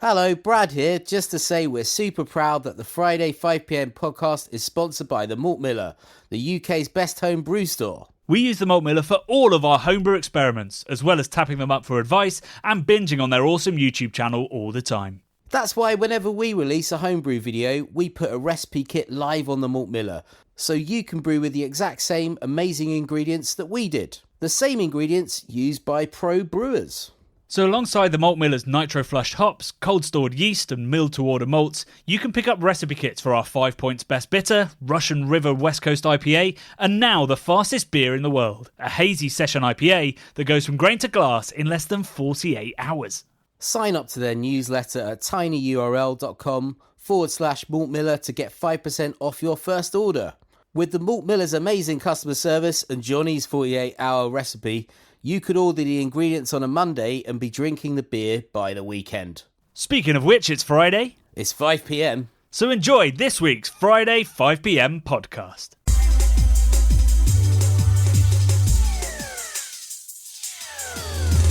Hello, Brad here, just to say we're super proud that the Friday 5pm podcast is sponsored by the Malt Miller, the UK's best home brew store. We use the Malt Miller for all of our homebrew experiments, as well as tapping them up for advice and binging on their awesome YouTube channel all the time. That's why whenever we release a homebrew video, we put a recipe kit live on the Malt Miller, so you can brew with the exact same amazing ingredients that we did. The same ingredients used by pro brewers. So alongside the Malt Miller's nitro-flushed hops, cold-stored yeast and milled-to-order malts, you can pick up recipe kits for our 5 Points Best Bitter, Russian River West Coast IPA, and now the fastest beer in the world, a hazy session IPA that goes from grain to glass in less than 48 hours. Sign up to their newsletter at tinyurl.com/Malt Miller to get 5% off your first order. With the Malt Miller's amazing customer service and Johnny's 48-hour recipe, you could order the ingredients on a Monday and be drinking the beer by the weekend. Speaking of which, it's Friday. It's 5pm. So enjoy this week's Friday 5pm podcast.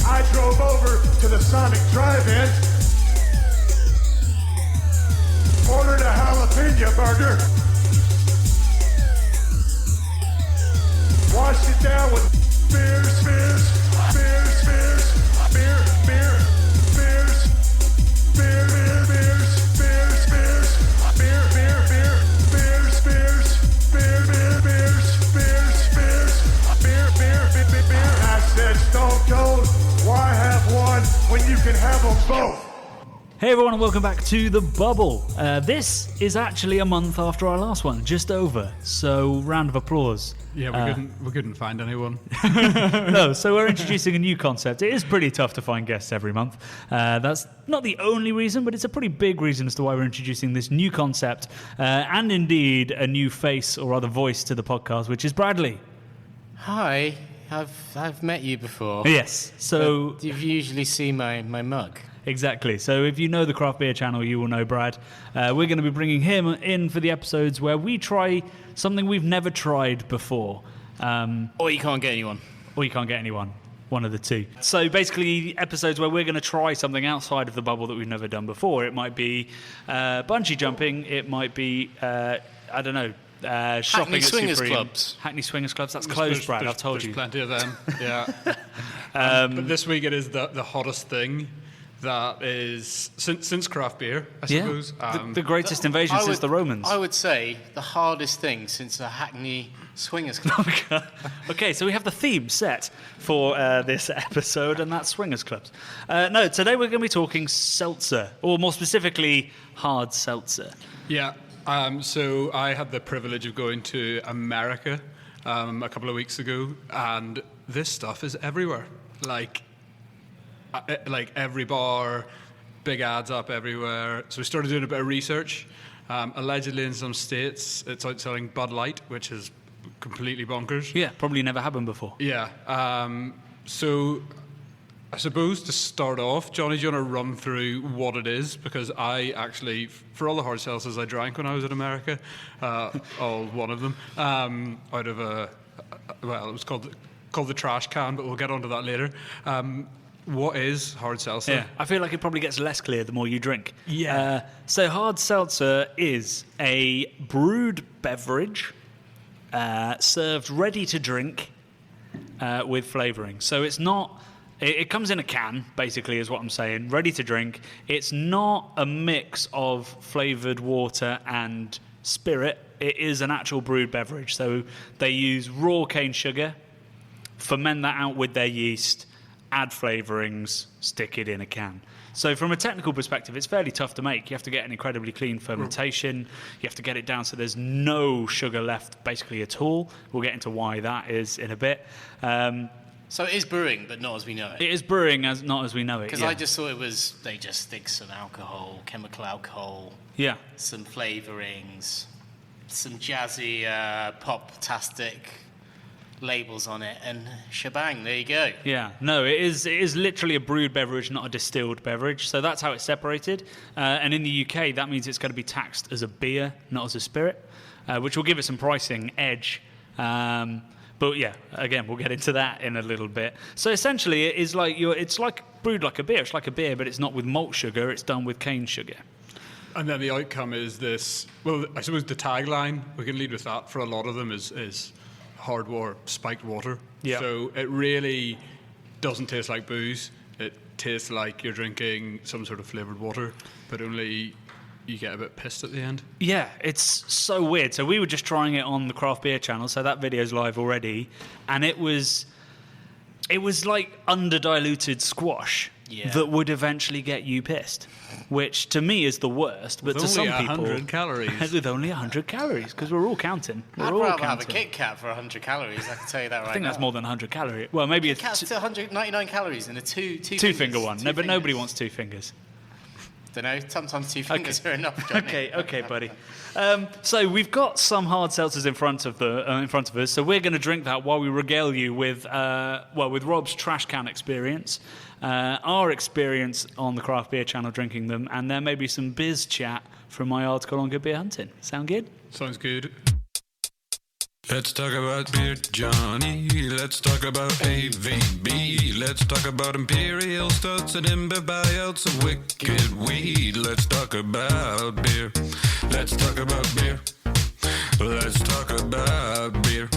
I drove over to the Sonic Drive-In, ordered a jalapeno burger, washed it down with beers, beer, I said, Stone Cold, why have one when you can have them both? Hey everyone and welcome back to The Bubble. This is actually a month after our last one, just over, so round of applause. Yeah, we couldn't find anyone. No, so we're introducing a new concept. It is pretty tough to find guests every month. That's not the only reason, but it's a pretty big reason as to why we're introducing this new concept, and indeed a new face or rather voice to the podcast, which is Bradley. Hi, I've met you before. Yes, so... But you've usually seen my mug. Exactly. So if you know the Craft Beer channel, you will know Brad. We're going to be bringing him in for the episodes where we try something we've never tried before. Or you can't get anyone. Or you can't get anyone. One of the two. So basically, episodes where we're going to try something outside of the bubble that we've never done before. It might be bungee jumping. It might be, I don't know, shopping at swingers Supreme. Clubs. Hackney Swingers Clubs. That's closed, Brad. I've told you. There's plenty of them, yeah. But this week it is the hottest thing. That is, since craft beer, I suppose. The greatest invasion since the Romans. I would say the hardest thing since a Hackney Swingers Club. Okay, so we have the theme set for this episode, and that's Swingers Clubs. No, today we're going to be talking seltzer, or more specifically, hard seltzer. Yeah, so I had the privilege of going to America a couple of weeks ago, and this stuff is everywhere. Like every bar, big ads up everywhere. So we started doing a bit of research. Allegedly in some states, it's outselling Bud Light, which is completely bonkers. Yeah, probably never happened before. Yeah. So I suppose to start off, Johnny, do you want to run through what it is? Because I actually, for all the hard seltzers I drank when I was in America, all one of them, out of it was called the trash can, but we'll get onto that later. What is hard seltzer? Yeah, I feel like it probably gets less clear the more you drink. Yeah. So hard seltzer is a brewed beverage served ready to drink with flavouring. So it's not... It comes in a can, basically, is what I'm saying, ready to drink. It's not a mix of flavoured water and spirit. It is an actual brewed beverage. So they use raw cane sugar, ferment that out with their yeast, add flavourings, stick it in a can. So from a technical perspective, it's fairly tough to make. You have to get an incredibly clean fermentation. You have to get it down so there's no sugar left basically at all. We'll get into why that is in a bit. So it is brewing, but not as we know it. It is brewing, not as we know it. Because I just thought it was, they just stick some alcohol, chemical alcohol, some flavourings, some jazzy pop-tastic labels on it, and shebang, there you go. Yeah, no, it is literally a brewed beverage, not a distilled beverage, so that's how it's separated. And in the UK, that means it's going to be taxed as a beer, not as a spirit, which will give it some pricing edge. But yeah, again, we'll get into that in a little bit. So essentially, it's like brewed like a beer. It's like a beer, but it's not with malt sugar. It's done with cane sugar. And then the outcome is this. Well, I suppose the tagline, we can lead with that for a lot of them, is hardcore spiked water. Yeah. So it really doesn't taste like booze. It tastes like you're drinking some sort of flavoured water, but only you get a bit pissed at the end. Yeah, it's so weird. So we were just trying it on the craft beer channel, so that video's live already, and it was like under-diluted squash that would eventually get you pissed, which to me is the worst. But with to some only people, 100 calories. with only 100 calories, because we're all counting. I'd rather have a Kit Kat for 100 calories. I can tell you that right now. I think that's more than 100 calories. Well, maybe Kit Kat's 199 calories in a two-finger one. No, but nobody wants 2 fingers. Don't know. Sometimes 2 fingers are enough. Johnny. Okay, buddy. So we've got some hard seltzers in front of us. So we're going to drink that while we regale you with Rob's trash can experience, our experience on the craft beer channel drinking them, and there may be some biz chat from my article on Good Beer Hunting. Sound good? Sounds good. Let's talk about beer, Johnny. Let's talk about AVB. Let's talk about Imperial Stouts and imbibes of wicked weed. Let's talk about beer. Let's talk about beer. Let's talk about beer.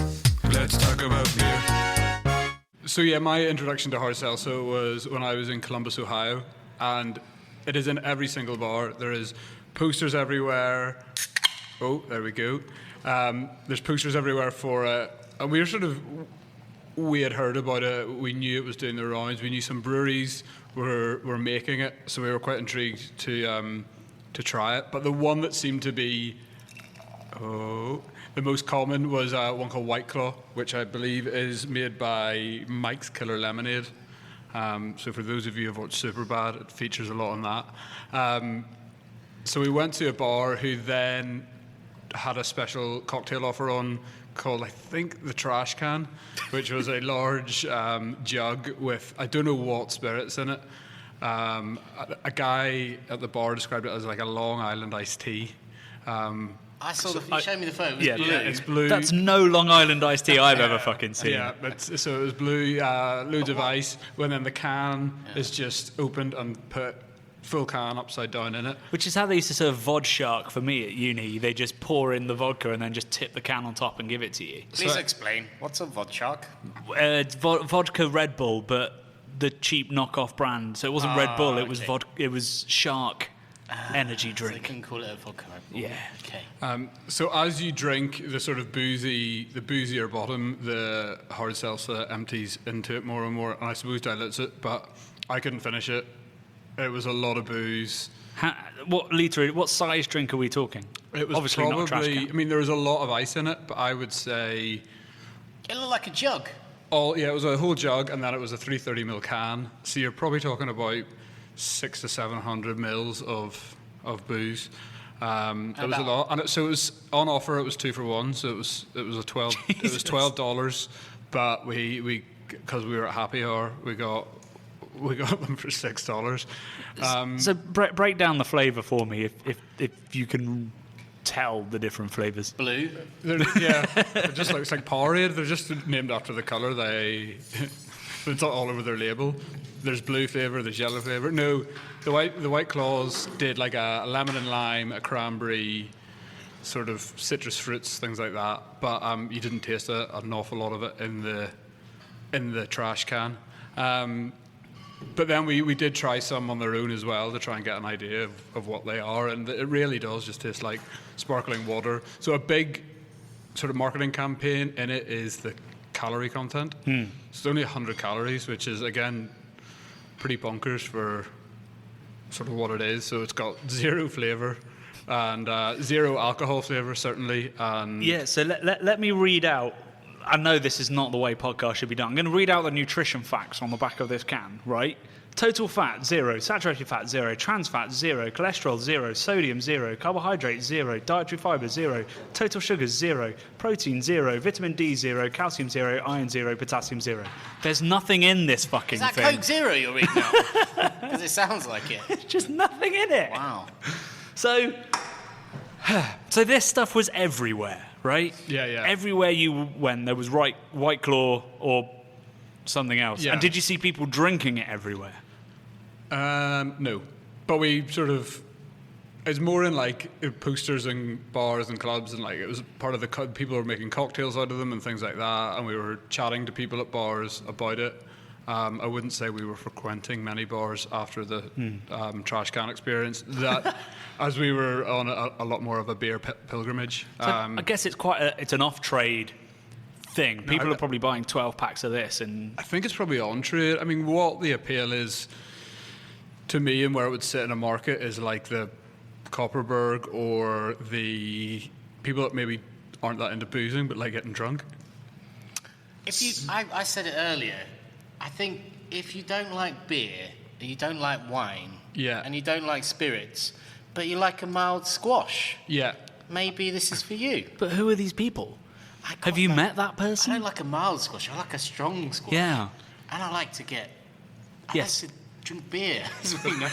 Let's talk about beer. So yeah, my introduction to hard seltzer was when I was in Columbus, Ohio, and it is in every single bar. There is posters everywhere. Oh, there we go. There's posters everywhere for it, and we had heard about it. We knew it was doing the rounds. We knew some breweries were making it, so we were quite intrigued to try it. But the one that seemed to be the most common was one called White Claw, which I believe is made by Mike's Killer Lemonade. So for those of you who've watched Superbad, it features a lot on that. So we went to a bar who then had a special cocktail offer on called, I think, the Trash Can, which was a large jug with, I don't know what spirits in it. A guy at the bar described it as like a Long Island iced tea. I saw you showed me the photo. Yeah, blue. It's blue. That's no Long Island iced tea I've ever fucking seen. Yeah, so it was blue, loads of ice, when then the can is just opened and put full can upside down in it. Which is how they used to serve Vod Shark for me at uni. They just pour in the vodka and then just tip the can on top and give it to you. Please explain. What's a Vod Shark? It's vodka Red Bull, but the cheap knockoff brand. So it wasn't Red Bull. It was it was Shark energy drink. So they can call it a vodka Red Bull. Yeah. Okay. So as you drink the sort of boozier bottom, the hard seltzer empties into it more and more, and I suppose dilutes it, but I couldn't finish it. It was a lot of booze. What size drink are we talking? It was obviously probably, not a trash can. I mean, there was a lot of ice in it, but I would say... It looked like a jug. It was a whole jug, and then it was a 330ml can. So you're probably talking about 600 to 700 mils of booze. It was a lot, and so it was on offer. It was 2 for 1, so it was a $12. It was $12, but we because we were at happy hour, we got them for $6. So break down the flavour for me, if you can tell the different flavours. Blue. They're just like, it's like Powerade. They're just named after the colour. It's all over their label. There's blue flavour, there's yellow flavour. No, the White Claws did like a lemon and lime, a cranberry, sort of citrus fruits, things like that. But you didn't taste an awful lot of it in the trash can. But then we did try some on their own as well to try and get an idea of what they are, and it really does just taste like sparkling water. So a big sort of marketing campaign in it is the calorie content. It's only 100 calories, which is, again, pretty bonkers for sort of what it is. So it's got 0 flavour and 0 alcohol flavour, certainly. And so let me read out. I know this is not the way podcasts should be done. I'm going to read out the nutrition facts on the back of this can, right? Total fat, 0. Saturated fat, 0. Trans fat, 0. Cholesterol, 0. Sodium, 0. Carbohydrate, 0. Dietary fibre, 0. Total sugars, 0. Protein, 0. Vitamin D, 0. Calcium, 0. Iron, 0. Potassium, 0. There's nothing in this fucking thing. Is that Coke Zero you're reading out? Because it sounds like it. There's just nothing in it. Wow. So this stuff was everywhere, right? Yeah. Everywhere you went, there was White Claw or something else. Yeah. And did you see people drinking it everywhere? No, but we sort of. It's more in like posters and bars and clubs, and like it was part of the people were making cocktails out of them and things like that, and we were chatting to people at bars about it. I wouldn't say we were frequenting many bars after the trash can experience. That as we were on a lot more of a beer pilgrimage. So I guess it's an off-trade thing. People are probably buying 12 packs of this, and I think it's probably on trade. I mean, what the appeal is to me and where it would sit in a market is like the Copperberg or the people that maybe aren't that into boozing but like getting drunk. I said it earlier. I think if you don't like beer and you don't like wine, and you don't like spirits, but you like a mild squash, maybe this is for you. But who are these people? Have you met that person? I don't like a mild squash. I like a strong squash. Yeah. And I like to get. I like to drink beer, as we know.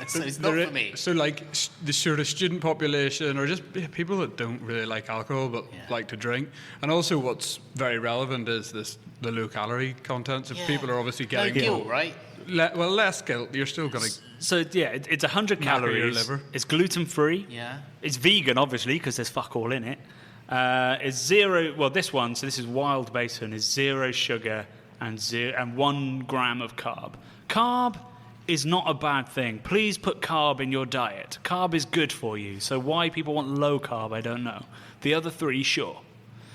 So it's not for me. So, like, the sort of student population, or just people that don't really like alcohol but like to drink. And also, what's very relevant is the low-calorie content. So people are obviously getting no guilt, right? Less guilt. You're still going to. So it's 100 calories. It's gluten-free. Yeah. It's vegan, obviously, because there's fuck all in it. It's zero. Well, this one. So this is Wild Basin. Is 0 sugar and 1 gram of carb. Carb is not a bad thing. Please put carb in your diet. Carb is good for you. So why people want low carb, I don't know. The other 3, sure.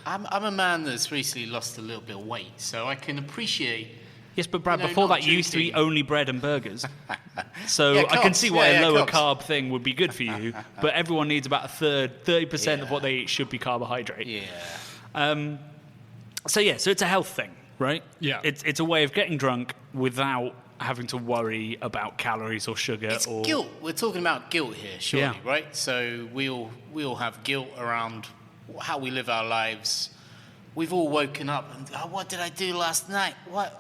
I'm a man that's recently lost a little bit of weight, so I can appreciate. Yes, but Brad, before that, you used to eat only bread and burgers. So I can see why a lower carb thing would be good for you. But everyone needs about a third, 30% of what they eat should be carbohydrate. Yeah. So it's a health thing, right? Yeah. It's a way of getting drunk without having to worry about calories or sugar. It's guilt. We're talking about guilt here, surely, right? So we all have guilt around how we live our lives. We've all woken up and, what did I do last night? What?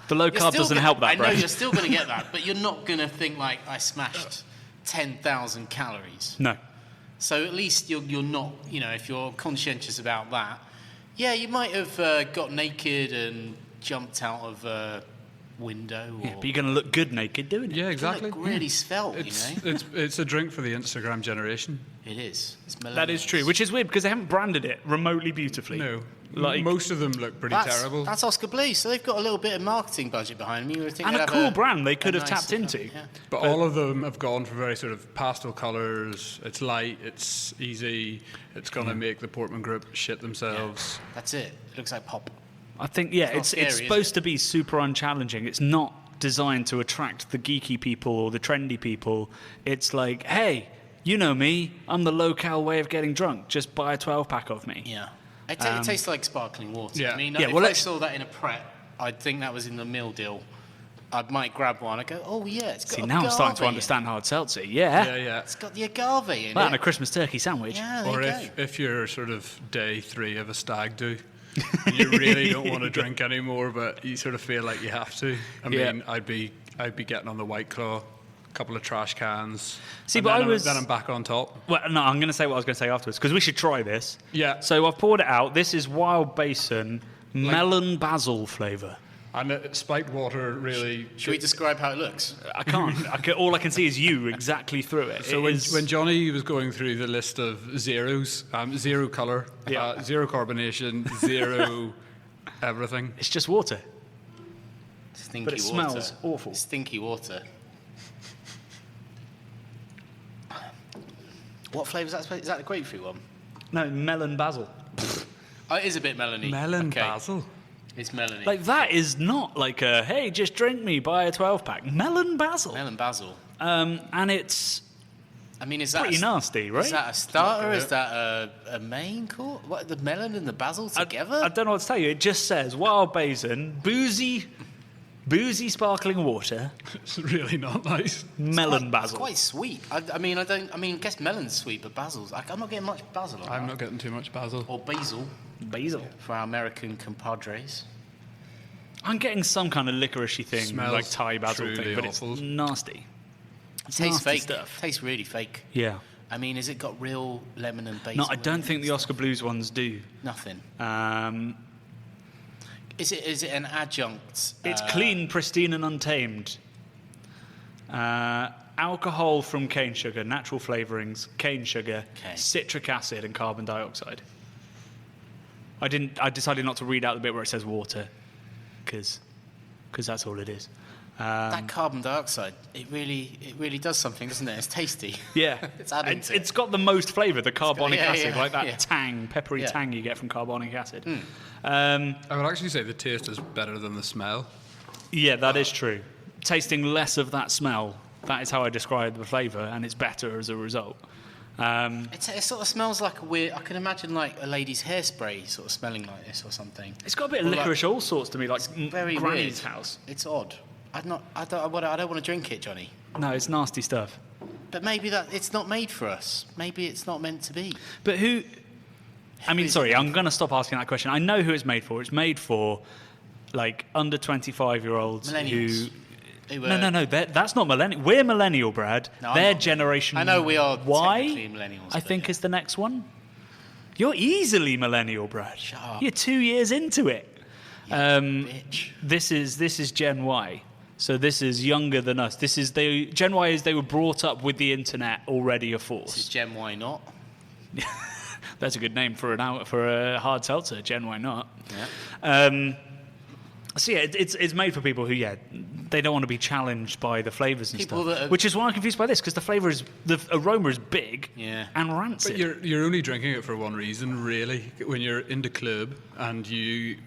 The low carb doesn't help that, I know Brad. you're still going to get that, but you're not going to think like, I smashed 10,000 calories. No. So at least you're not, if you're conscientious about that. Yeah, you might have got naked and jumped out of a window. But you're going to look good naked doing it. Yeah, exactly. You look really svelte, It's a drink for the Instagram generation. It is. It's that is true, which is weird because they haven't branded it remotely beautifully. No. Most of them look pretty terrible. That's Oscar Blue, so they've got a little bit of marketing budget behind them. And a cool brand they could have tapped into. Yeah. But all of them have gone for very sort of pastel colours. It's light, it's easy, it's going to make the Portman group shit themselves. Yeah. That's it. It looks like pop. I think, it's supposed to be super unchallenging. It's not designed to attract the geeky people or the trendy people. It's like, hey, you know me, I'm the low-cal way of getting drunk. Just buy a 12-pack of me. Yeah. It tastes like sparkling water. Yeah. I mean, if I saw that in a Pret, I'd think that was in the meal deal. I might grab one. I go, oh yeah, it's got. See, now I'm starting to understand hard seltzer. Yeah. It's got the agave in it. And a Christmas turkey sandwich. Yeah, or if you're sort of day 3 of a stag do, and you really don't want to drink anymore, but you sort of feel like you have to. I mean, I'd be getting on the White Claw. Couple of trash cans. See, but then I'm back on top. Well, no, I'm going to say what I was going to say afterwards because we should try this. Yeah. So I've poured it out. This is Wild Basin melon basil flavour. And spiked water really. Should we describe how it looks? I can't. All I can see is you exactly through it. So when Johnny was going through the list of zeros, 0 colour, 0 carbonation, 0 everything. It's just water. Stinky but it water. Smells awful. Stinky water. What flavour is that? Is that the grapefruit one? No, melon basil. Oh, it is a bit melony. Melon basil? It's melony. Like, that is not like a, hey, just drink me, buy a 12-pack. Melon basil. Melon basil. And it's... I mean, is that pretty nasty, right? Is that a starter? Is that a main course? What, the melon and the basil together? I don't know what to tell you. It just says Wild Basin, boozy sparkling water. It's really not nice. Melon basil. It's quite sweet. I mean, I guess melon's sweet, but basil's... I'm not getting much basil on I'm that. not getting too much basil. Or basil. Basil. For our American compadres. I'm getting some kind of licoricey thing, Smells like Thai basil thing, but awful. it's nasty. It tastes fake. Stuff. Tastes really fake. Yeah. I mean, has it got real lemon and basil? No, I don't think the Oscar Blues ones do. Nothing. Is it an adjunct? It's clean, pristine, and untamed. Alcohol from cane sugar, natural flavourings, cane sugar, Okay. citric acid, and carbon dioxide. I decided not to read out the bit where it says water, because that's all it is. That carbon dioxide, it really does something, doesn't it? It's tasty. Yeah, It's adding to it's got the most flavour, the carbonic yeah, acid, yeah, like that yeah. tang, peppery Yeah. tang you get from carbonic acid. I would actually say the taste is better than the smell. Yeah, that is true. Tasting less of that smell, that is how I describe the flavour, and it's better as a result. It sort of smells like a weird. I can imagine like a lady's hairspray sort of smelling like this or something. It's got a bit of Or like- licorice all sorts to me, like Very Granny's weird. house. It's odd. I don't want to drink it, Johnny. No, it's nasty stuff. But maybe that it's not made for us. Maybe it's not meant to be. But who... I mean, is sorry, it I'm going to stop asking that question. I know who it's made for. It's made for, like, under 25-year-olds Millennials. who... No. That's not millennial. We're millennial, Brad. No, I'm They're not. generation... I know we are Y, technically millennials, I but think yeah. is the next one. You're easily millennial, Brad. Shut up. You're 2 years into it. Bitch. This is Gen Y. So this is younger than us. Gen Y is they were brought up with the internet already a This is force. Gen Y not. That's a good name for a hard seltzer. Gen Y not. Yeah. So yeah, it's made for people who they don't want to be challenged by the flavors and People stuff. that are- Which is why I'm confused by this because the aroma is big Yeah. and rancid. But you're only drinking it for one reason, really. When you're in the club and you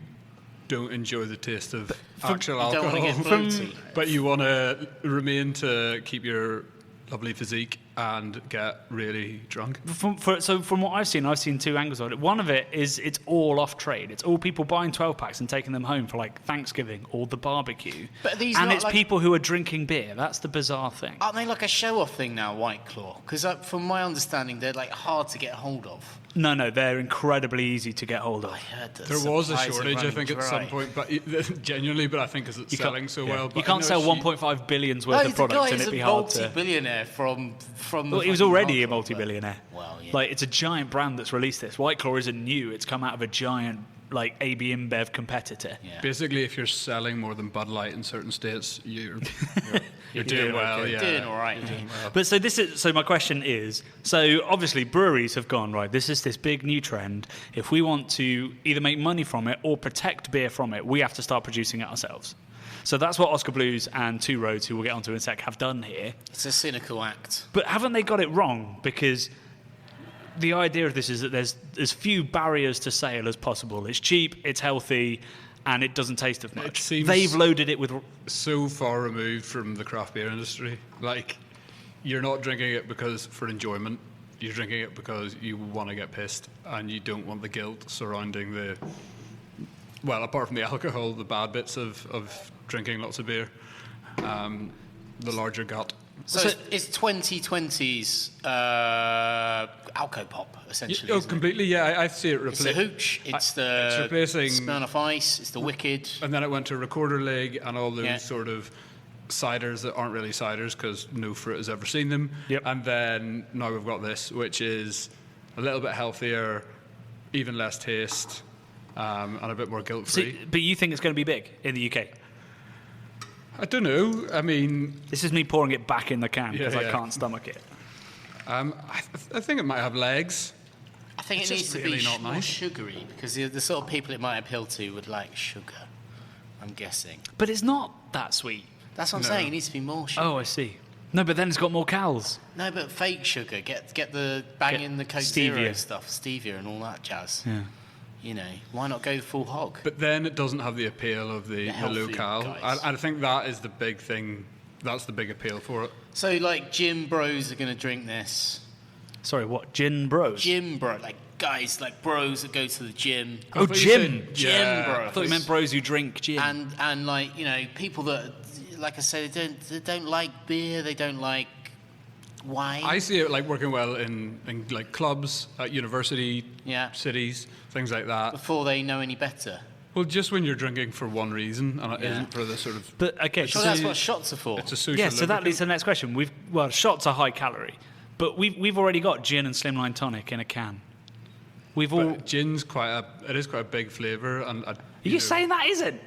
don't enjoy the taste of actual You don't alcohol, want to get bloated. but you want to remain to keep your lovely physique and get really drunk. From what I've seen two angles on it. One of it is it's all off trade. It's all people buying 12 packs and taking them home for like Thanksgiving or the barbecue. But these and not it's like- people who are drinking beer. That's the bizarre thing. Aren't they like a show-off thing now, White Claw? Because from my understanding, they're like hard to get hold of. No, they're incredibly easy to get hold of. I heard that There was a supplies are shortage, I running think, at some dry. point, but genuinely, but I think because it's selling so well. But You I can't know sell she- 1.5 billion's worth No, of he's a product guy and who's it'd be a hard to... multi-billionaire from Well, the he was fucking already a hardcore, multi-billionaire. Well, yeah. Like, it's a giant brand that's released this. White Claw isn't new. It's come out of a giant, like, AB InBev competitor. Yeah. Basically, if you're selling more than Bud Light in certain states, you're doing doing well. okay. Yeah, Doing all right. But so my question is, so obviously breweries have gone, right, this is this big new trend. If we want to either make money from it or protect beer from it, we have to start producing it ourselves. So that's what Oscar Blues and Two Roads, who we'll get onto in a sec, have done here. It's a cynical act. But haven't they got it wrong? Because the idea of this is that there's as few barriers to sale as possible. It's cheap, it's healthy, and it doesn't taste of much. seems- They've loaded it with... so far removed from the craft beer industry. Like, you're not drinking it for enjoyment. You're drinking it because you want to get pissed and you don't want the guilt surrounding the, well, apart from the alcohol, the bad bits of drinking lots of beer, the larger gut. So it's 2020's Alcopop, essentially. Oh, isn't it? completely, yeah. I see it It's the replacing. Hooch, it's It's the replacing- Smirnoff Ice, it's the Wicked. And then it went to Recorder League and all those Yeah. sort of ciders that aren't really ciders because no fruit has ever seen them. Yep. And then now we've got this, which is a little bit healthier, even less taste, and a bit more guilt-free. But you think it's going to be big in the UK? I don't know. I mean, This is me pouring it back in the can because I Yeah. can't stomach it. I think it might have legs. I think It's it just needs to really be not more nice. sugary because the sort of people it might appeal to would like sugar, I'm guessing. But it's not that sweet. That's what I'm No. saying, it needs to be more sugar. Oh, I see. No, but then it's got more calories. No, but fake sugar. Get the bang Get in the Coke stevia. Zero stuff, stevia and all that jazz. Yeah. You know, why not go full hog? But then it doesn't have the appeal of the healthy low-cal. guys. I think that is the big thing. That's the big appeal for it. So, like, gym bros are going to drink this. Sorry, what? Gin Bros? Gym bro, like guys, like bros that go to the gym. Oh, thought you gym. said- Gym Yeah. bros. I thought you meant bros who drink gin. And like, you know, people that, like I say, they don't like beer, they don't like wine. I see it like working well in like clubs, at university, Yeah. cities, things like that. Before they know any better. Well, just when you're drinking for one reason and it Yeah. not for the sort of, But, okay, Sure, so... that's what shots are for. it's a social Yeah, so that lubricant. leads to the next question. Shots are high calorie, but we've already got gin and slimline tonic in a can. We've all... But gin's quite a big flavour and Are you saying that isn't?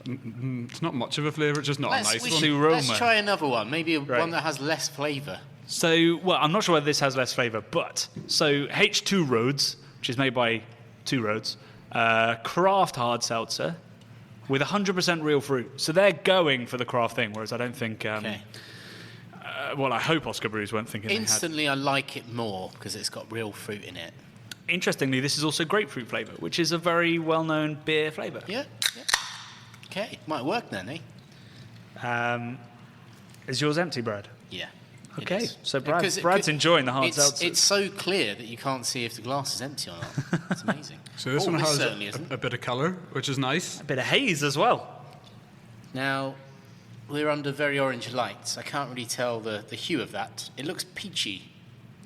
It's not much of a flavour. It's just not a nice one. Let's try another one. Maybe one that has less flavour. So, well, I'm not sure whether this has less flavour, but so H2 Roads, which is made by Two Roads, craft hard seltzer with 100% real fruit. So they're going for the craft thing, whereas I don't think. Well, I hope Oscar Brews weren't thinking. Instantly, I like it more because it's got real fruit in it. Interestingly, this is also grapefruit flavour, which is a very well-known beer flavour. Yeah. Okay, might work then, eh? Is yours empty, Brad? Yeah. Okay, so Brad's enjoying the hard seltzer. It's so clear that you can't see if the glass is empty or not. It's amazing. So this one has a bit of colour, which is nice. A bit of haze as well. Now, we're under very orange lights. I can't really tell the hue of that. It looks peachy.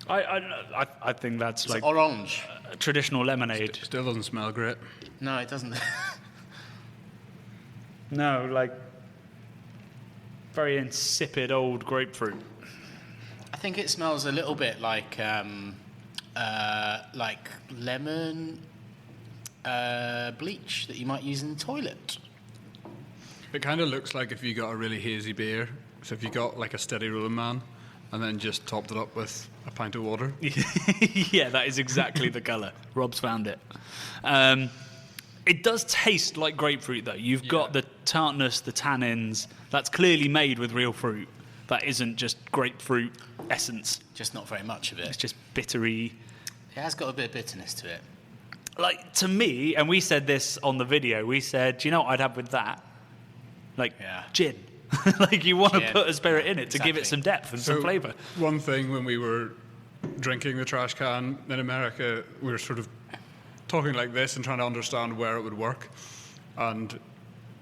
I think that's like orange. Traditional lemonade. Still doesn't smell great. No, it doesn't. No, like very insipid old grapefruit. I think it smells a little bit like lemon bleach that you might use in the toilet. It kind of looks like if you got a really hazy beer. So if you got like a steady rolling man and then just topped it up with a pint of water. Yeah, that is exactly the colour. Rob's found it. It does taste like grapefruit, though. You've got the tartness, the tannins. That's clearly made with real fruit. That isn't just grapefruit essence. Just not very much of it. It's just bittery. It has got a bit of bitterness to it. Like, to me, and we said this on the video, we said, do you know what I'd have with that? Like, gin. Like, you want to put a spirit in it to give it some depth and some flavour. One thing when we were drinking the trash can in America, we were sort of talking like this and trying to understand where it would work. And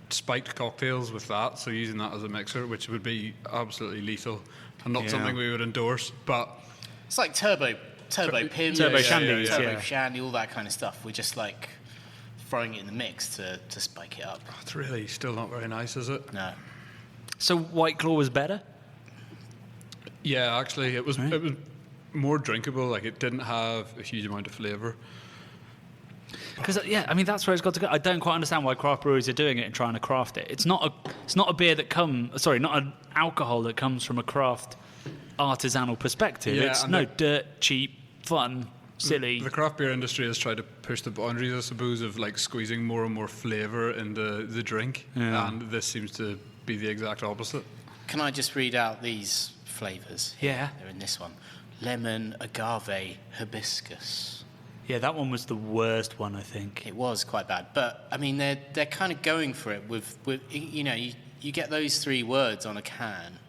spiked cocktails with that, so using that as a mixer, which would be absolutely lethal and not something we would endorse. But it's like turbo pim, turbo shandy, turbo shandy, all that kind of stuff. We're just like throwing it in the mix to spike it up. It's really still not very nice, is it? No. So White Claw was better? Yeah, actually, it was more drinkable. Like, it didn't have a huge amount of flavour. Because I mean that's where it's got to go. I don't quite understand why craft breweries are doing it and trying to craft it. It's not a beer that not an alcohol that comes from a craft artisanal perspective. Yeah, it's dirt, cheap, fun, silly. The craft beer industry has tried to push the boundaries, I suppose, of like squeezing more and more flavour into the drink, and this seems to be the exact opposite. Can I just read out these flavours? Yeah. They're in this one. Lemon, agave, hibiscus. Yeah, that one was the worst one, I think. It was quite bad, but I mean they're kind of going for it with you know, you get those three words on a can.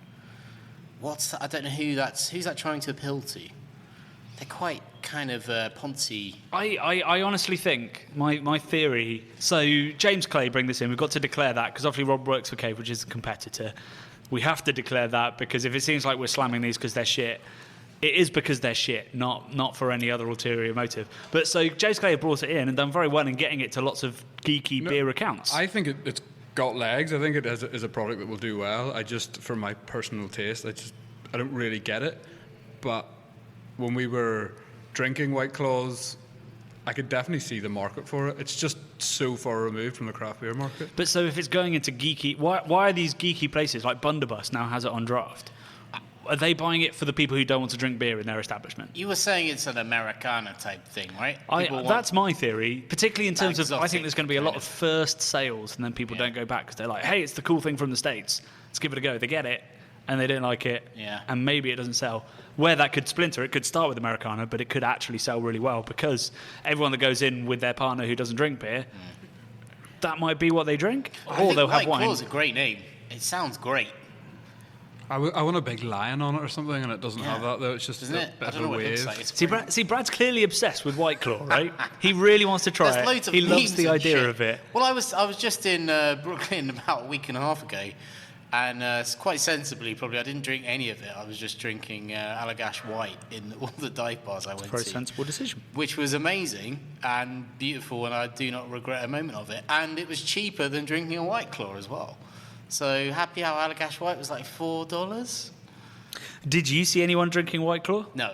What's that? I don't know who's that trying to appeal to. They're quite kind of poncy. I honestly think my theory. So James Clay, bring this in. We've got to declare that because obviously Rob works for Cave, which is a competitor. We have to declare that because if it seems like we're slamming these because they're shit. It is because they're shit, not for any other ulterior motive. But so James Clay brought it in and done very well in getting it to lots of geeky beer accounts. I think it's got legs. I think it is a product that will do well. I just, for my personal taste, I don't really get it. But when we were drinking White Claws, I could definitely see the market for it. It's just so far removed from the craft beer market. But so if it's going into geeky, why are these geeky places like Bunderbuss now has it on draft? Are they buying it for the people who don't want to drink beer in their establishment? You were saying it's an Americana type thing, right? That's my theory, particularly in terms of I think there's going to be a lot of first sales and then people don't go back because they're like, hey, it's the cool thing from the States. Let's give it a go. They get it and they don't like it and maybe it doesn't sell. Where that could splinter, it could start with Americana, but it could actually sell really well because everyone that goes in with their partner who doesn't drink beer, that might be what they drink. Or they'll have wine. White Claw's a great name. It sounds great. I want a big lion on it or something, and it doesn't have that, though. It's just a bit of a wave. Like. See, Brad's clearly obsessed with White Claw, right? He really wants to try it. He loves the idea of it. Well, I was just in Brooklyn about a week and a half ago, and quite sensibly, probably, I didn't drink any of it. I was just drinking Allagash White in all the dive bars I went to. Very sensible decision. Which was amazing and beautiful, and I do not regret a moment of it. And it was cheaper than drinking a White Claw as well. So happy how Allagash White was like $4. Did you see anyone drinking White Claw? No,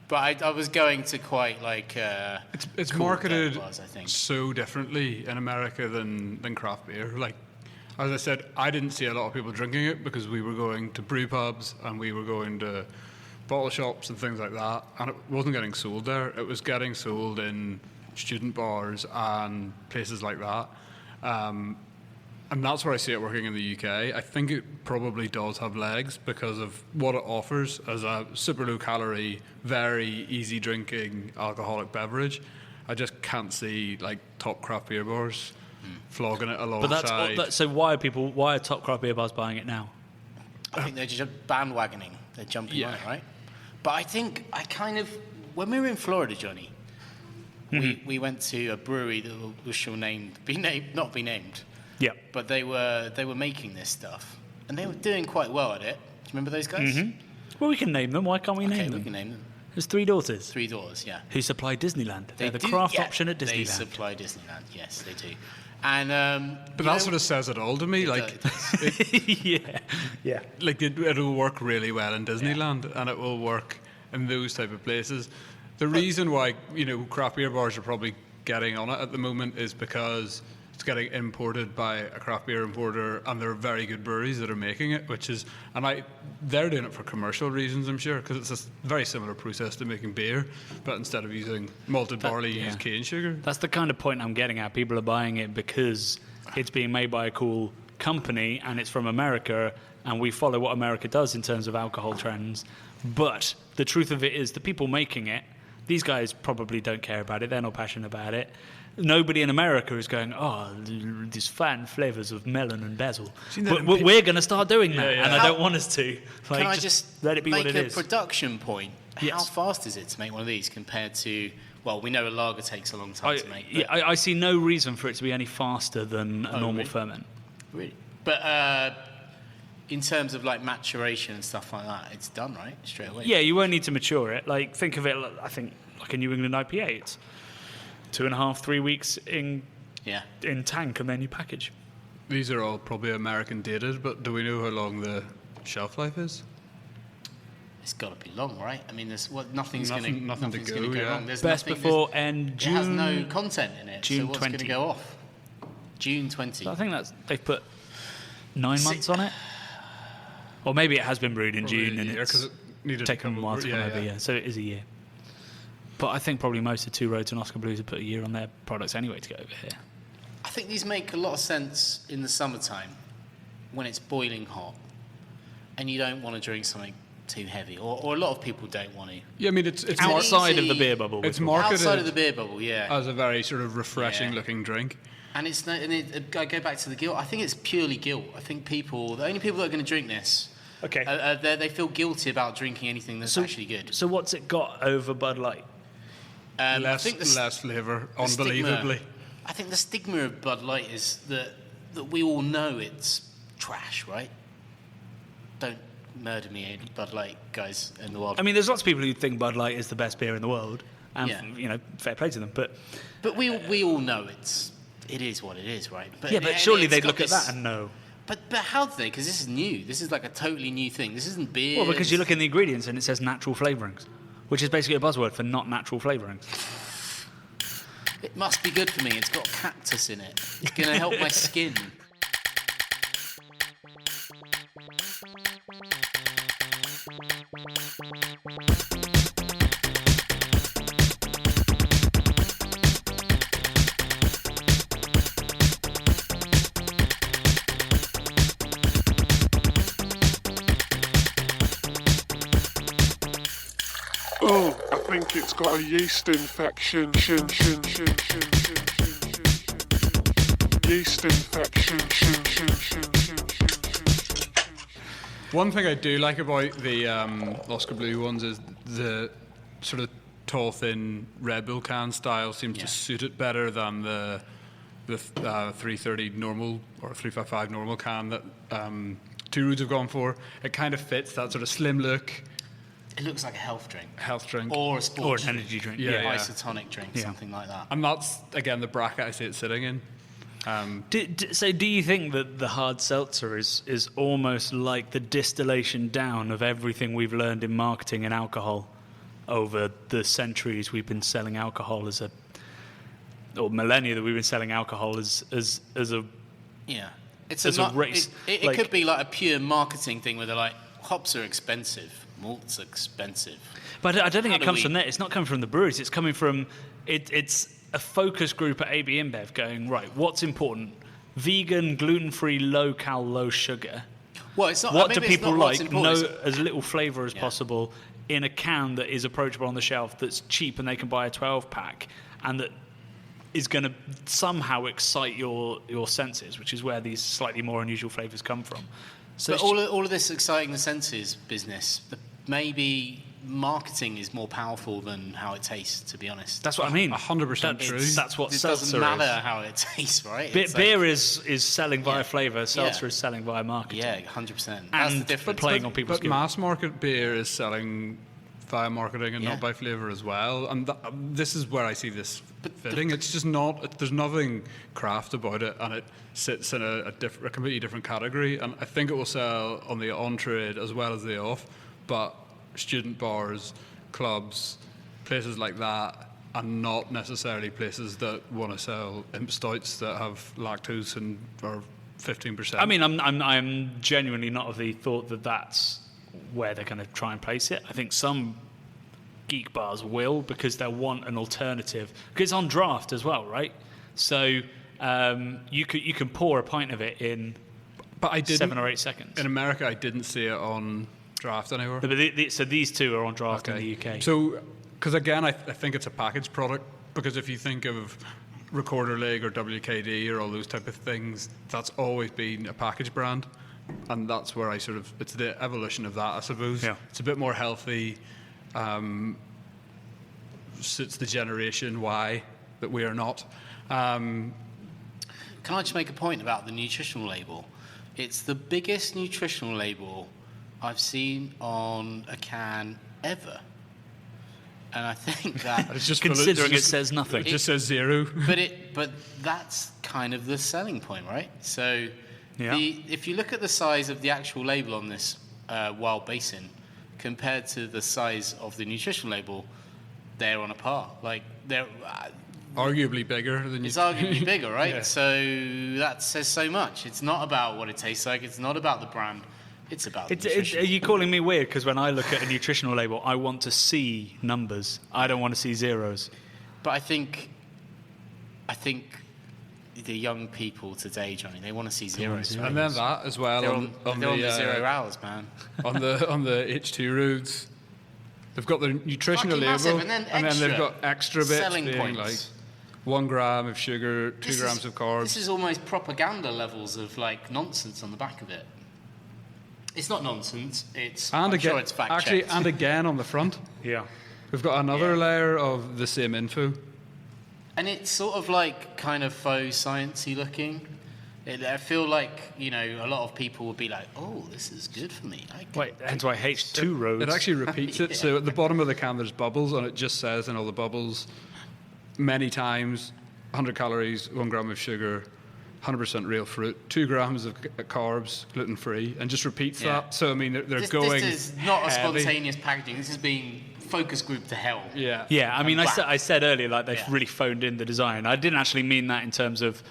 but I was going to quite like. It's cool marketed bars, I think. so differently in America than craft beer. Like, As I said, I didn't see a lot of people drinking it because we were going to brew pubs and we were going to bottle shops and things like that, and it wasn't getting sold there. It was getting sold in student bars and places like that. And that's where I see it working in the UK. I think it probably does have legs because of what it offers as a super low calorie, very easy drinking alcoholic beverage. I just can't see like top craft beer bars flogging it alongside. But so why are top craft beer bars buying it now? I think they're just bandwagoning. They're jumping on it, right? But I think when we were in Florida, Johnny, we went to a brewery that shall not be named. Yeah. But they were making this stuff, and they were doing quite well at it. Do you remember those guys? Mm-hmm. Well, we can name them. Why can't we name them? We can name them. There's Three Daughters. Three Daughters, yeah. Who supply Disneyland. They're the do, craft option at Disneyland. They supply Disneyland, yes, they do. And but that sort of says it all to me. Yeah. Like it'll work really well in Disneyland, and it will work in those type of places. The reason why craft beer bars are probably getting on it at the moment is because it's getting imported by a craft beer importer, and there are very good breweries that are making it, they're doing it for commercial reasons, I'm sure, because it's a very similar process to making beer, but instead of using malted barley, you use cane sugar. That's the kind of point I'm getting at. People are buying it because it's being made by a cool company, and it's from America, and we follow what America does in terms of alcohol trends. But the truth of it is the people making it, these guys probably don't care about it. They're not passionate about it. Nobody in America is going, these fine flavours of melon and basil. But we're going to start doing that, and I don't want us to. Can I just let it be make what it is? a production point? Yes. How fast is it to make one of these compared to, well, we know a lager takes a long time to make. I see no reason for it to be any faster than a normal ferment. Really? But in terms of like maturation and stuff like that, it's done, right? Straight away. Yeah, you won't need to mature it. Like, think of it, I think, like a New England IPA. It's 2.5-3 weeks in tank, and then you package. These are all probably American dated, but do we know how long the shelf life is? It's got to be long, right? I mean, nothing's going to go wrong. There's Best before end June. It has no content in it. June so what's 20. going to go off? June 20. So I think they've put 9 months on it, or maybe it has been brewed in probably June and it's taken a while to come over. Yeah, so it is a year. But I think probably most of Two Roads and Oscar Blues have put a year on their products anyway to get over here. I think these make a lot of sense in the summertime when it's boiling hot and you don't want to drink something too heavy, or a lot of people don't want to. Yeah, I mean, it's outside of the beer bubble. It's marketed outside of the beer bubble, as a very sort of refreshing looking drink. And I go back to the guilt. I think it's purely guilt. I think the only people that are going to drink this, they feel guilty about drinking anything that's actually good. So what's it got over Bud Light? Less flavour, unbelievably. I think the stigma of Bud Light is that we all know it's trash, right? Don't murder me, Bud Light guys in the world. I mean, there's lots of people who think Bud Light is the best beer in the world, and fair play to them. But we all know it is what it is, right? But surely they'd look at that and know. But how do they? Because this is new. This is like a totally new thing. This isn't beer. Well, because you look in the ingredients and it says natural flavourings, which is basically a buzzword for not natural flavourings. It must be good for me. It's got cactus in it. It's going to help my skin. Oh, I think it's got a yeast infection. Yeast infection. One thing I do like about the Oscar Blue ones is the sort of tall, thin Red Bull can style seems to suit it better than the 330 normal or 355 normal can that Two Roads have gone for. It kind of fits that sort of slim look. It looks like a health drink. Or Or a sports an energy drink. Isotonic drink, something like that. And that's, again, the bracket I see it sitting in. So do you think that the hard seltzer is almost like the distillation down of everything we've learned in marketing and alcohol over the centuries we've been selling alcohol or millennia that we've been selling alcohol as a as a race. It could be like a pure marketing thing where they're like, hops are expensive, malt's expensive. But I don't think it comes from there. It's not coming from the breweries. It's coming from it's a focus group at AB InBev going, right, what's important? Vegan, gluten-free, low-cal, low-sugar. Well, it's not. What do people like? No, as little flavour as possible in a can that is approachable on the shelf, that's cheap and they can buy a 12-pack, and that is going to somehow excite your senses, which is where these slightly more unusual flavours come from. So but all of this exciting the senses business, maybe marketing is more powerful than how it tastes, to be honest. That's what I mean. 100% true. That's what it seltzer is. It doesn't matter how it tastes, right? Beer is selling via flavour. Seltzer is selling via marketing. Yeah, 100%. That's and the difference. Playing on people's But mass market beer is selling via marketing and not by flavour as well. And this is where I see this fitting. It's just not, there's nothing craft about it, and it sits in a completely different category. And I think it will sell on the on-trade as well as the off, but student bars, clubs, places like that, and not necessarily places that want to sell imp stouts that have lactose and are 15%. I mean, I'm genuinely not of the thought that that's where they're going to try and place it. I think some geek bars will, because they'll want an alternative. Because it's on draft as well, right? So you can pour a pint of it in 7 or 8 seconds. In America, I didn't see it on draft anywhere. But so these two are on draft in the UK. So, because again, I think it's a packaged product, because if you think of Recorder Lake or WKD or all those type of things, that's always been a packaged brand. And that's where it's the evolution of that, I suppose. Yeah. It's a bit more healthy, suits the generation Y that we are not. Can I just make a point about the nutritional label? It's the biggest nutritional label I've seen on a can ever. And I think that... it's just considering it says nothing. It just says 0. But that's kind of the selling point, right? So... Yeah. If you look at the size of the actual label on this Wild Basin compared to the size of the nutritional label, they're on a par. Like they're arguably bigger than it's arguably bigger, right? Yeah. So that says so much. It's not about what it tastes like. It's not about the brand. It's about the nutrition. Are you calling me weird? Because when I look at a nutritional label, I want to see numbers. I don't want to see zeros. But I think the young people today, Johnny, they want to see zeros. And then that as well. They're on the 0 hours, man. on the H2 roads, they've got the nutritional label, massive, and then they've got extra bits selling being points. like 1 gram of sugar, 2 grams of carbs. This is almost propaganda levels of like nonsense on the back of it. It's not nonsense. I'm sure it's fact actually, checked. and again on the front. Yeah, we've got another layer of the same info. And it's sort of like kind of faux sciencey looking. I feel like, a lot of people would be like, oh, this is good for me. Hence why H2 roads. It actually repeats it. So at the bottom of the can, there's bubbles, and it just says in all the bubbles, many times, 100 calories, 1 gram of sugar, 100% real fruit, 2 grams of carbs, gluten-free, and just repeats that. So, I mean, they're going This is not heavy. a spontaneous packaging. This is being focus group to hell. Yeah. I mean, I said earlier, like, they've really phoned in the design. I didn't actually mean that in terms of,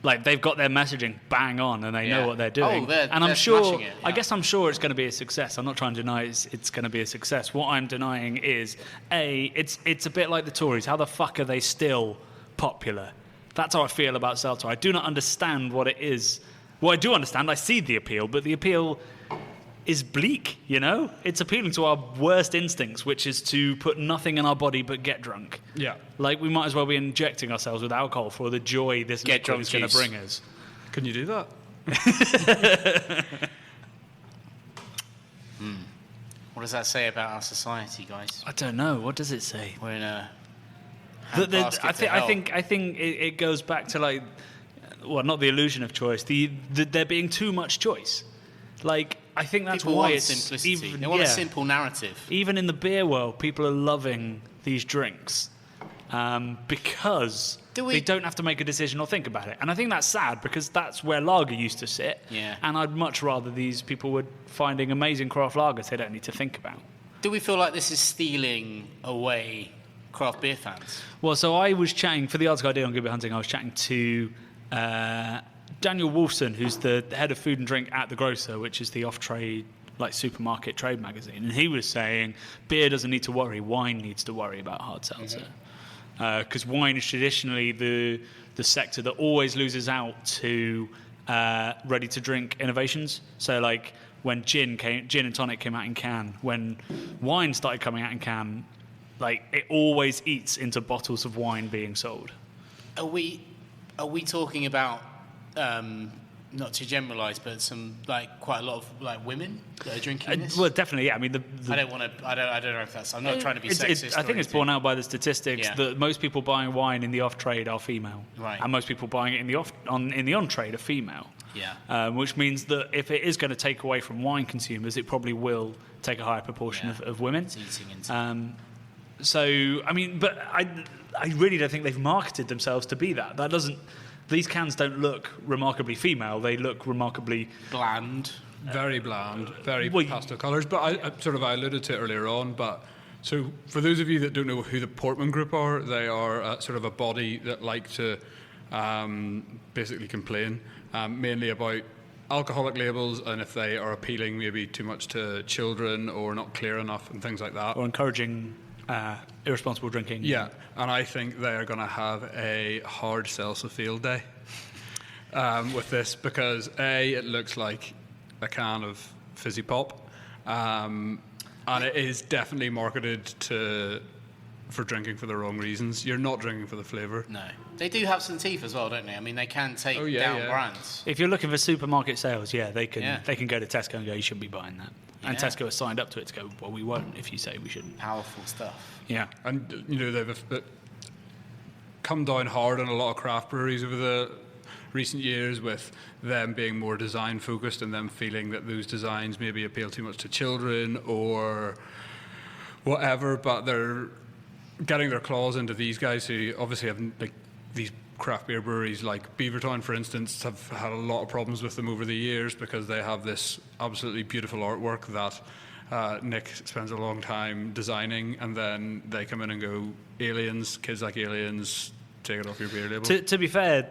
like, they've got their messaging bang on and they know what they're doing. They're I'm sure, it, I guess I'm sure it's going to be a success. I'm not trying to deny it's going to be a success. What I'm denying is, it's a bit like the Tories. How the fuck are they still popular? That's how I feel about Seltzer. I do not understand what it is. Well, I do understand. I see the appeal, but the appeal is bleak, It's appealing to our worst instincts, which is to put nothing in our body but get drunk. Yeah. Like, we might as well be injecting ourselves with alcohol for the joy this liquid is going to bring us. Can you do that? What does that say about our society, guys? I don't know. What does it say? We're in a... I think it goes back to, like, well, not the illusion of choice, there being too much choice. Like, I think that's people why want it's simplicity. They want a simple narrative. Even in the beer world, people are loving these drinks because they don't have to make a decision or think about it. And I think that's sad, because that's where lager used to sit. Yeah. And I'd much rather these people were finding amazing craft lagers they don't need to think about. Do we feel like this is stealing away craft beer fans? Well, so I was chatting, for the article I did on Good Beer Hunting, I was chatting to Daniel Wolfson, who's the head of food and drink at The Grocer, which is the off-trade, like supermarket trade magazine, and he was saying beer doesn't need to worry, wine needs to worry about hard seltzer. Because wine is traditionally the sector that always loses out to ready-to-drink innovations. So, like, when gin and tonic came out in can, when wine started coming out in can, like, it always eats into bottles of wine being sold. Are we talking about, not to generalise, but some, like, quite a lot of, like, women that are drinking this? Well, definitely, yeah. I mean, I don't know if that's... I'm not trying to be sexist. I think it's borne out by the statistics that most people buying wine in the off-trade are female. Right. And most people buying it in the on-trade are female. Yeah. Which means that if it is going to take away from wine consumers, it probably will take a higher proportion of women. It's eating into So, I mean, but I really don't think they've marketed themselves to be that. That doesn't... These cans don't look remarkably female. They look remarkably... bland. Very bland, very pastel colours. But I alluded to it earlier on. But so for those of you that don't know who the Portman Group are, they are sort of a body that like to basically complain mainly about alcoholic labels and if they are appealing maybe too much to children or not clear enough and things like that. Or encouraging irresponsible drinking. Yeah, and I think they're going to have a hard seltzer field day with this because it looks like a can of fizzy pop, and it is definitely marketed for drinking for the wrong reasons. You're not drinking for the flavour. No. They do have some teeth as well, don't they? I mean, they can take down brands. If you're looking for supermarket sales, they can go to Tesco and go, you shouldn't be buying that. And Tesco has signed up to it to go, well, we won't if you say we shouldn't. Powerful stuff. Yeah. And, they've come down hard on a lot of craft breweries over the recent years with them being more design focused and them feeling that those designs maybe appeal too much to children or whatever, but they're getting their claws into these guys who obviously have, like, these craft beer breweries like Beavertown, for instance, have had a lot of problems with them over the years because they have this absolutely beautiful artwork that Nick spends a long time designing, and then they come in and go, aliens, kids like aliens, take it off your beer label. To be fair,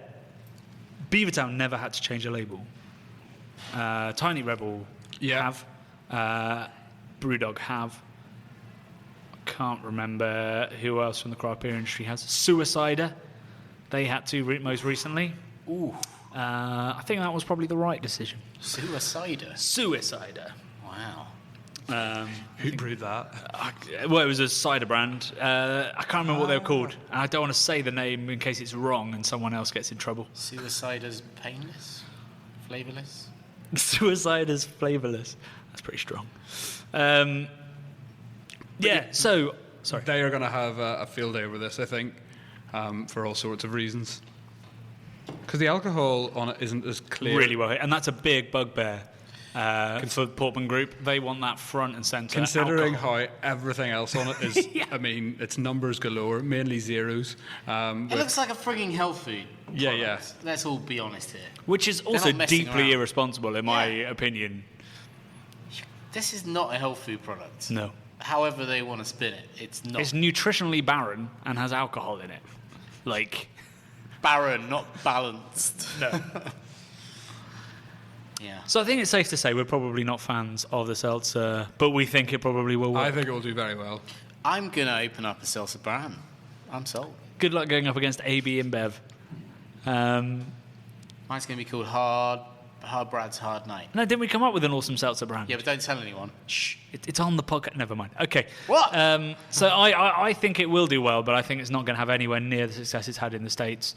Beavertown never had to change a label. Tiny Rebel have. Brewdog have. Can't remember who else from the craft beer industry has. Suicider. They had to most recently. Ooh. I think that was probably the right decision. Suicider. Wow. Who brewed that? Well, it was a cider brand. I can't remember what they were called. And I don't want to say the name in case it's wrong and someone else gets in trouble. Suicider's painless? Flavourless? Suicider's flavourless. That's pretty strong. Sorry. They are going to have a field day over this, I think, for all sorts of reasons. Because the alcohol on it isn't as clear. Really well hit. And that's a big bugbear for the Portman Group. They want that front and centre. Considering alcohol. how everything else on it is, I mean, it's numbers galore, mainly zeros. It looks like a frigging health food product. Yeah. Let's all be honest here. Which is also deeply irresponsible, in my opinion. This is not a health food product. No. However they want to spin it, it's not. It's nutritionally barren and has alcohol in it. Like... barren, not balanced. No. Yeah. So I think it's safe to say we're probably not fans of the seltzer, but we think it probably will work. I think it will do very well. I'm going to open up a seltzer brand. I'm sold. Good luck going up against AB InBev. Mine's going to be called Hard Brad's Hard Night. No, didn't we come up with an awesome seltzer brand? Yeah, but don't tell anyone. Shh. It's on the podcast. Never mind. Okay. What? So I think it will do well, but I think it's not going to have anywhere near the success it's had in the States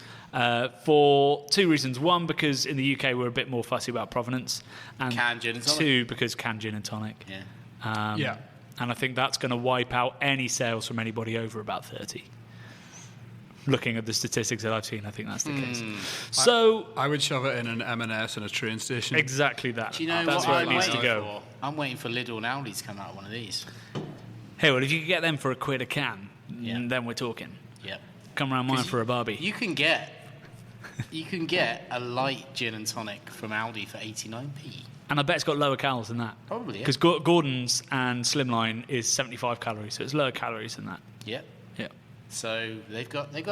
for two reasons. One, because in the UK we're a bit more fussy about provenance. And canned gin and tonic. Two, because canned gin and tonic. Yeah. And I think that's going to wipe out any sales from anybody over about 30. Looking at the statistics that I've seen, I think that's the case. So I would shove it in an M&S in a train station. Exactly that. Do you know that's what where I'm it needs to waiting go. for? I'm waiting for Lidl and Aldi to come out with one of these. Hey, well, if you could get them for £1 a can, then we're talking. Yep. Come around mine for a Barbie. You can get a light gin and tonic from Aldi for 89p. And I bet it's got lower calories than that. Probably, yeah. Because Gordon's and Slimline is 75 calories, so it's lower calories than that. Yep. Yeah. So they've got it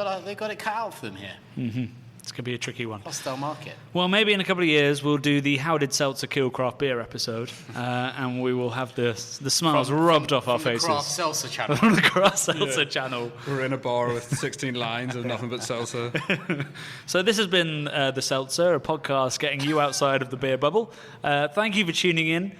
cut out for them here. Mm-hmm. It's going to be a tricky one. Hostile market. Well, maybe in a couple of years we'll do the How Did Seltzer Kill Craft Beer episode, and we will have the smiles rubbed off our faces. The Craft Seltzer channel. From the Craft Seltzer channel. We're in a bar with 16 lines of nothing but seltzer. So this has been The Seltzer, a podcast getting you outside of the beer bubble. Thank you for tuning in.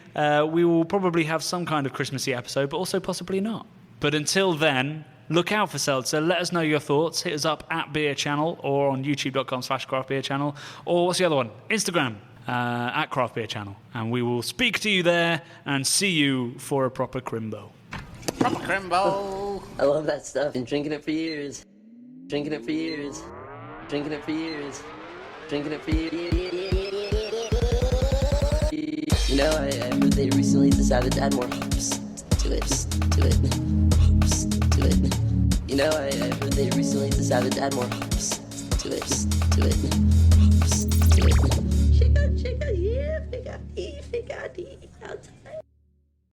We will probably have some kind of Christmassy episode, but also possibly not. But until then, look out for Seltzer. Let us know your thoughts. Hit us up at Beer Channel or on youtube.com/Craft Beer Channel. Or what's the other one? Instagram at Craft Beer Channel. And we will speak to you there and see you for a proper Crimbo. Proper Crimbo. I love that stuff. Been drinking it for years. Drinking it for years. Drinking it for years. Drinking it for years. You know, I heard they recently decided to add more hops to it. You know, I heard they recently decided to add more hops to it.